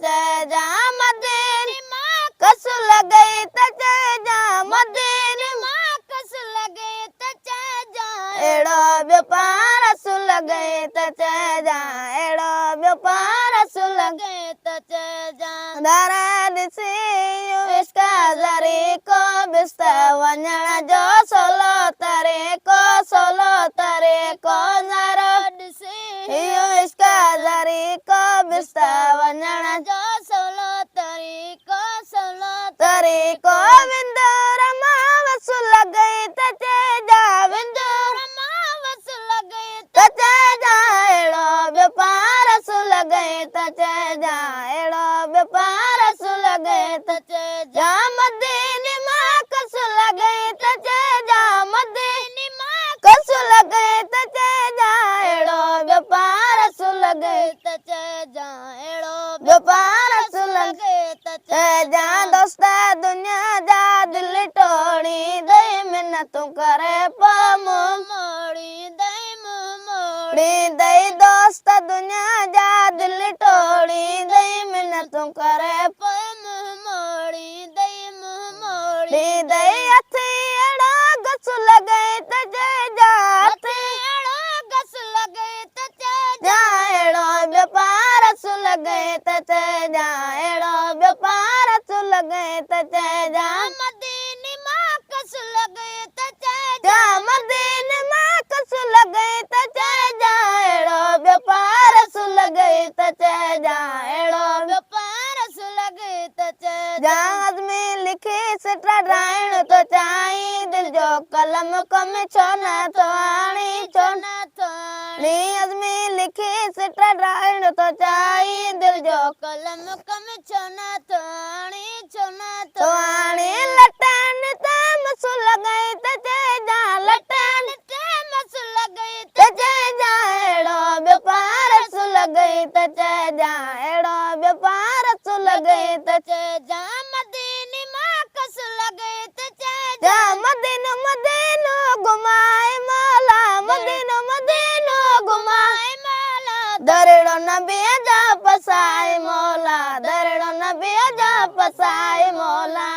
जा मदीने मां कस लगे जा मदीने मां कस लगे जा एड़ो व्यापार सु लगे जा एड़ो व्यापार सु लगे जा दारा दिसी इसका जरी को बिस्ता वञण जो सोलो तरे को नरो दिसी इसका जरी को बिस्ता वञण जो सोलो तरे को विंदुर मां वसु लगे जा विंदुर मां वसु लगे जा एड़ो व्यापार सु लगे जा एड़ो व्यापार सु लगे जा मदीने मां कस लगे जा मदीने मां कस लगे जा एड़ो व्यापार सु लगे जा एड़ो व्यापार सु लगे जा दोस्त दुनिया जा दिल टोड़ी दे मिन्नतू करे पमु मोड़ी दे दोस्त दुनिया जा दिल टोड़ी दे मिन्नतू करे पमु मोड़ी दे अथी एड़ा गस लगे जा अथी एड़ा गस लगे जा एड़ो व्यापार सु लगे जा एड़ो व्यापार सु लगे जा मदीने मां कस लगे जा मदीने मां कस लगे जा एड़ो व्यापार सु लगे जा एड़ो व्यापार सु लगे जा आदमी लिखी सिटा राइण तो चाही दिल जो कलम कम छो न तो आणी आदमी लिखी सिटा राइण तो चाही दिल जो कलम कम छो न तो आणी लटन ते मसु लगे जा लटन ते मसु लगे जा एड़ो व्यापार सु लगे जा एड़ो व्यापार सु लगे जा मदीने मां कस लगे जा मदीनो घुमाए मौला मदीनो घुमाए मौला दरड़ो नबी जा पसाए मौला दरड़ो नबी जा पसाए मौला।